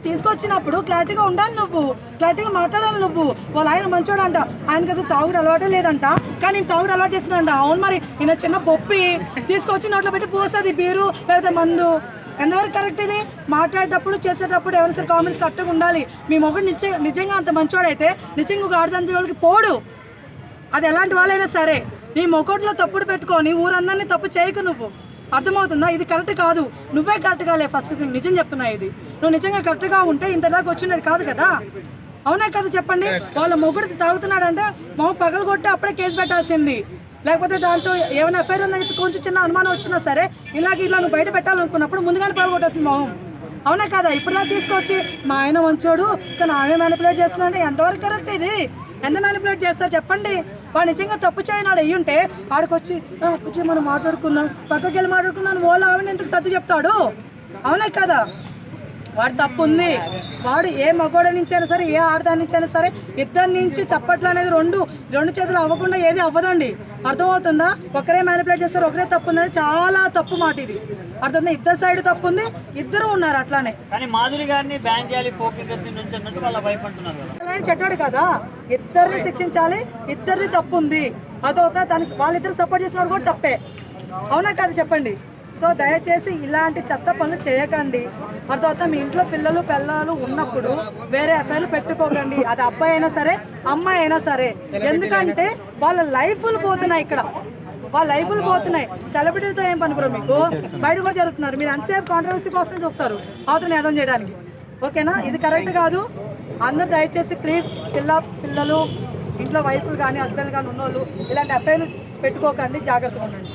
తీసుకొచ్చినప్పుడు క్లారిటీగా ఉండాలి, నువ్వు క్లారిటీగా మాట్లాడాలి. నువ్వు వాళ్ళ ఆయన మంచోడు అంట, ఆయనకి అసలు తాగుడు అలవాటే లేదంట, కానీ తాగుడు అలవాటు చేస్తుందంట. అవును మరి ఈయన చిన్న బొప్పి తీసుకొచ్చి నోట్లో పెట్టి పోస్తుంది బీరు లేకపోతే మందు. ఎంతవరకు కరెక్ట్ ఇది? మాట్లాడేటప్పుడు చేసేటప్పుడు ఎవరైనా సరే కామెంట్స్ కరెక్ట్గా ఉండాలి. మీ మొగుడు నిజంగా అంత మంచోడైతే నిజంగా ఒక ఆడదాని వాళ్ళకి పోడు, అది ఎలాంటి వాళ్ళైనా సరే. నీ మొగుడులో తప్పుడు పెట్టుకొని ఊరందరినీ తప్పు చేయకు. నువ్వు అర్థమవుతుందా? ఇది కరెక్ట్ కాదు. నువ్వే కరెక్ట్గా లే. ఫస్ట్ నిజం చెప్తున్నా, ఇది నువ్వు నిజంగా కరెక్ట్గా ఉంటే ఇంతదాకా వచ్చినది కాదు కదా. అవునా కదా చెప్పండి? వాళ్ళ మొగుడు తాగుతున్నాడంటే మొహం పగలు కొట్టి అప్పుడే కేసు పెట్టాల్సింది. లేకపోతే దాంతో ఏమైనా అఫైర్ ఉందని చెప్పి కొంచెం చిన్న అనుమానం వచ్చినా సరే ఇలా నువ్వు బయట పెట్టాలనుకున్నప్పుడు ముందుగానే పగలు కొట్టేస్తుంది మొహం. అవునా కదా? ఇప్పుడు దాకా తీసుకొచ్చి మా ఆయన మంచోడు కానీ ఆమె మ్యానిపులేట్ చేస్తున్నాడు, ఎంతవరకు కరెక్ట్ ఇది? ఎంత మ్యానిపులేట్ చేస్తారు చెప్పండి? వాడు నిజంగా తప్పు చేయనాడు అయ్యుంటే ఆడికొచ్చి కొంచెం మనం మాట్లాడుకుందాం, పక్కకి వెళ్ళి మాట్లాడుకుందాం, వాళ్ళు ఆవిడ ఎందుకు సర్ది చెప్తాడు? అవునా కదా? వాడు తప్పు ఉంది. వాడు ఏ మగోడ నుంచి అయినా సరే, ఏ ఆడదాని నుంచి అయినా సరే, ఇద్దరి నుంచి చప్పట్లు అనేది రెండు చేతులు అవ్వకుండా ఏది అవ్వదండి. అర్థమవుతుందా? ఒకరే మ్యానిపులేట్ చేస్తారు, ఒకరే తప్పు ఉంది, చాలా తప్పు మాట ఇది. అర్థమవుతుందా? ఇద్దరు సైడ్ తప్పు ఉంది, ఇద్దరు ఉన్నారు అట్లానే. కానీ మాధురి గారిని బ్యాన్ చేయాలి ఫోక్ ఇండస్ట్రీ నుంచి అన్నట్టు వాళ్ళ వైఫ్ అంటున్నారు కదా. చెట్టాడు కదా, ఇద్దరిని శిక్షించాలి, ఇద్దరిది తప్పు ఉంది. అదవుతా దానికి వాళ్ళిద్దరు సపోర్ట్ చేసినప్పుడు కూడా తప్పే. అవునా కదా చెప్పండి? సో దయచేసి ఇలాంటి చెత్త పనులు చేయకండి. అర్థమవుతా? మీ ఇంట్లో పిల్లలు ఉన్నప్పుడు వేరే అఫైర్లు పెట్టుకోకండి. అది అబ్బాయి అయినా సరే, అమ్మాయి అయినా సరే. ఎందుకంటే వాళ్ళ లైఫ్లు పోతున్నాయి, ఇక్కడ వాళ్ళ లైఫ్లు పోతున్నాయి. సెలబ్రిటీలతో ఏం పని బ్రో మీకు? బయట కూడా జరుగుతున్నారు. మీరు ఎంతసేపు కాంట్రవర్సీ కోసం చూస్తారు అవతల ఏదం చేయడానికి. ఓకేనా? ఇది కరెక్ట్ కాదు. అందరూ దయచేసి ప్లీజ్ పిల్లలు ఇంట్లో వైఫ్లు కానీ హస్బెండ్ కానీ ఉన్నోళ్ళు ఇలాంటి అఫైర్లు పెట్టుకోకండి, జాగ్రత్తగా ఉండండి.